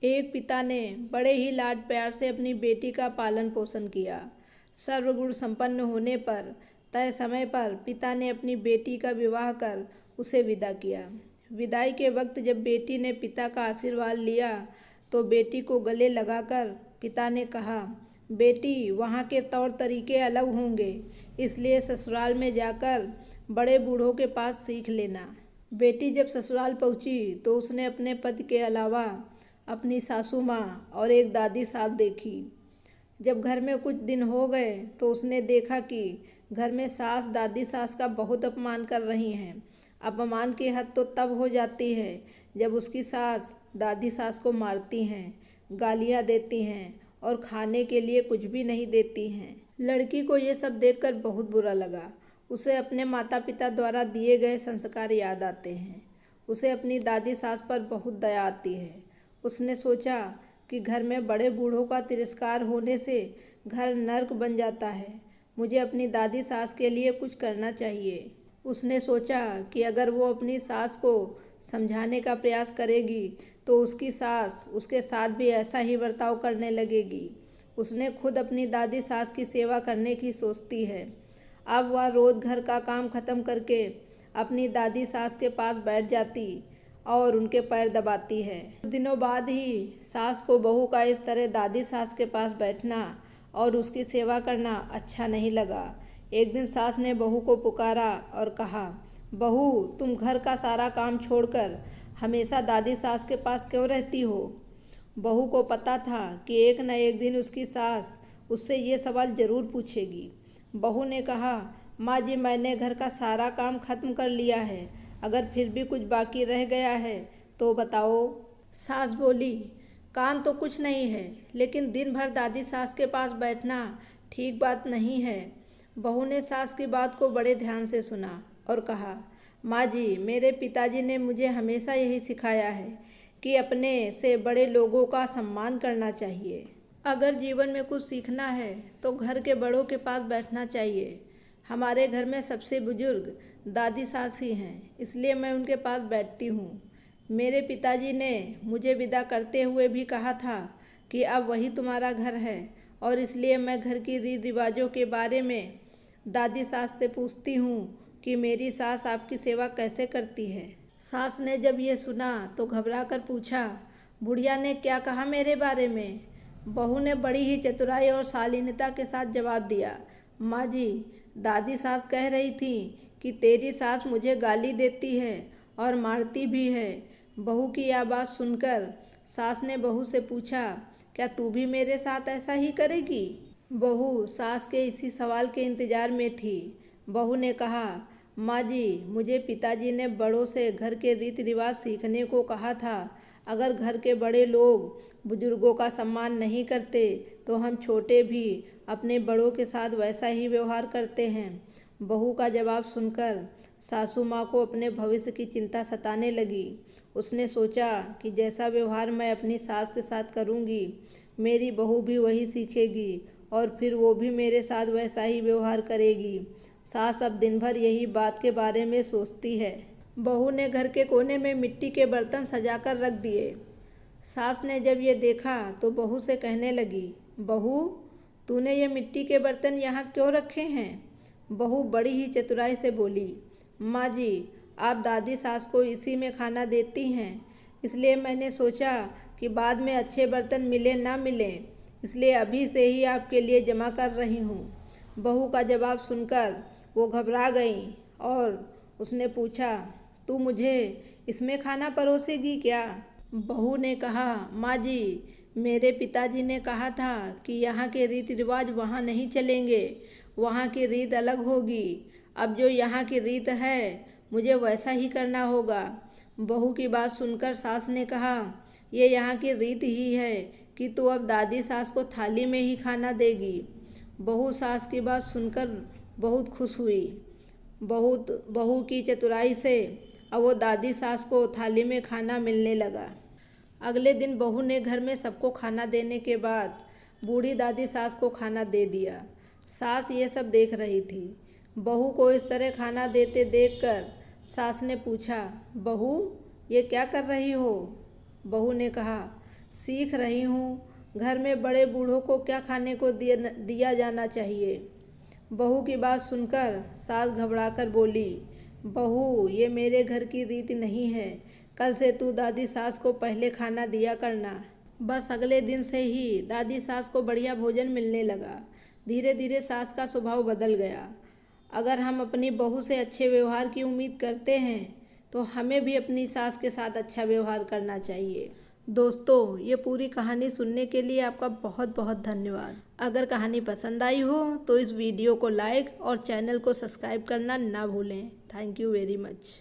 एक पिता ने बड़े ही लाड प्यार से अपनी बेटी का पालन पोषण किया। सर्वगुण संपन्न होने पर तय समय पर पिता ने अपनी बेटी का विवाह कर उसे विदा किया। विदाई के वक्त जब बेटी ने पिता का आशीर्वाद लिया तो बेटी को गले लगाकर पिता ने कहा, बेटी, वहाँ के तौर तरीके अलग होंगे, इसलिए ससुराल में जाकर बड़े बूढ़ों के पास सीख लेना। बेटी जब ससुराल पहुंची तो उसने अपने पति के अलावा अपनी सासू माँ और एक दादी सास देखी। जब घर में कुछ दिन हो गए तो उसने देखा कि घर में सास दादी सास का बहुत अपमान कर रही हैं। अपमान की हद तो तब हो जाती है जब उसकी सास दादी सास को मारती हैं, गालियाँ देती हैं और खाने के लिए कुछ भी नहीं देती हैं। लड़की को ये सब देखकर बहुत बुरा लगा। उसे अपने माता पिता द्वारा दिए गए संस्कार याद आते हैं। उसे अपनी दादी सास पर बहुत दया आती है। उसने सोचा कि घर में बड़े बूढ़ों का तिरस्कार होने से घर नर्क बन जाता है। मुझे अपनी दादी सास के लिए कुछ करना चाहिए। उसने सोचा कि अगर वो अपनी सास को समझाने का प्रयास करेगी तो उसकी सास उसके साथ भी ऐसा ही बर्ताव करने लगेगी। उसने खुद अपनी दादी सास की सेवा करने की सोचती है। अब वह रोज़ घर का काम खत्म करके अपनी दादी सास के पास बैठ जाती और उनके पैर दबाती है। कुछ दिनों बाद ही सास को बहू का इस तरह दादी सास के पास बैठना और उसकी सेवा करना अच्छा नहीं लगा। एक दिन सास ने बहू को पुकारा और कहा, बहू, तुम घर का सारा काम छोड़कर हमेशा दादी सास के पास क्यों रहती हो? बहू को पता था कि एक न एक दिन उसकी सास उससे ये सवाल ज़रूर पूछेगी। बहू ने कहा, माँ जी, मैंने घर का सारा काम खत्म कर लिया है, अगर फिर भी कुछ बाकी रह गया है तो बताओ। सास बोली, काम तो कुछ नहीं है, लेकिन दिन भर दादी सास के पास बैठना ठीक बात नहीं है। बहू ने सास की बात को बड़े ध्यान से सुना और कहा, माँ जी, मेरे पिताजी ने मुझे हमेशा यही सिखाया है कि अपने से बड़े लोगों का सम्मान करना चाहिए। अगर जीवन में कुछ सीखना है तो घर के बड़ों के पास बैठना चाहिए। हमारे घर में सबसे बुजुर्ग दादी सास ही हैं, इसलिए मैं उनके पास बैठती हूँ। मेरे पिताजी ने मुझे विदा करते हुए भी कहा था कि अब वही तुम्हारा घर है और इसलिए मैं घर की रीति रिवाजों के बारे में दादी सास से पूछती हूँ कि मेरी सास आपकी सेवा कैसे करती है। सास ने जब ये सुना तो घबरा कर पूछा, बुढ़िया ने क्या कहा मेरे बारे में? बहू ने बड़ी ही चतुराई और शालीनता के साथ जवाब दिया, माँ जी, दादी सास कह रही थी कि तेरी सास मुझे गाली देती है और मारती भी है। बहू की यह बात सुनकर सास ने बहू से पूछा, क्या तू भी मेरे साथ ऐसा ही करेगी? बहू सास के इसी सवाल के इंतजार में थी। बहू ने कहा, माँ जी, मुझे पिताजी ने बड़ों से घर के रीति रिवाज सीखने को कहा था। अगर घर के बड़े लोग बुजुर्गों का सम्मान नहीं करते तो हम छोटे भी अपने बड़ों के साथ वैसा ही व्यवहार करते हैं। बहू का जवाब सुनकर सासू माँ को अपने भविष्य की चिंता सताने लगी। उसने सोचा कि जैसा व्यवहार मैं अपनी सास के साथ करूँगी, मेरी बहू भी वही सीखेगी और फिर वो भी मेरे साथ वैसा ही व्यवहार करेगी। सास अब दिन भर यही बात के बारे में सोचती है। बहू ने घर के कोने में मिट्टी के बर्तन सजाकर रख दिए। सास ने जब ये देखा तो बहू से कहने लगी, बहू, तूने ये मिट्टी के बर्तन यहाँ क्यों रखे हैं? बहू बड़ी ही चतुराई से बोली, माँ जी, आप दादी सास को इसी में खाना देती हैं, इसलिए मैंने सोचा कि बाद में अच्छे बर्तन मिले ना मिलें, इसलिए अभी से ही आपके लिए जमा कर रही हूँ। बहू का जवाब सुनकर वो घबरा गई और उसने पूछा, तू मुझे इसमें खाना परोसेगी क्या? बहू ने कहा, माँ जी, मेरे पिताजी ने कहा था कि यहाँ के रीति रिवाज वहाँ नहीं चलेंगे, वहाँ की रीत अलग होगी। अब जो यहाँ की रीत है मुझे वैसा ही करना होगा। बहू की बात सुनकर सास ने कहा, ये यहाँ की रीत ही है कि तू अब दादी सास को थाली में ही खाना देगी। बहू सास की बात सुनकर बहुत खुश हुई। बहू की चतुराई से अब वो दादी सास को थाली में खाना मिलने लगा। अगले दिन बहू ने घर में सबको खाना देने के बाद बूढ़ी दादी सास को खाना दे दिया। सास ये सब देख रही थी। बहू को इस तरह खाना देते देखकर सास ने पूछा, बहू, ये क्या कर रही हो? बहू ने कहा, सीख रही हूँ घर में बड़े बूढ़ों को क्या खाने को दिया जाना चाहिए। बहू की बात सुनकर सास घबराकर बोली, बहू ये मेरे घर की रीति नहीं है। कल से तू दादी सास को पहले खाना दिया करना। बस अगले दिन से ही दादी सास को बढ़िया भोजन मिलने लगा। धीरे धीरे सास का स्वभाव बदल गया। अगर हम अपनी बहू से अच्छे व्यवहार की उम्मीद करते हैं तो हमें भी अपनी सास के साथ अच्छा व्यवहार करना चाहिए। दोस्तों, ये पूरी कहानी सुनने के लिए आपका बहुत बहुत धन्यवाद। अगर कहानी पसंद आई हो तो इस वीडियो को लाइक और चैनल को सब्सक्राइब करना ना भूलें। Thank you very much.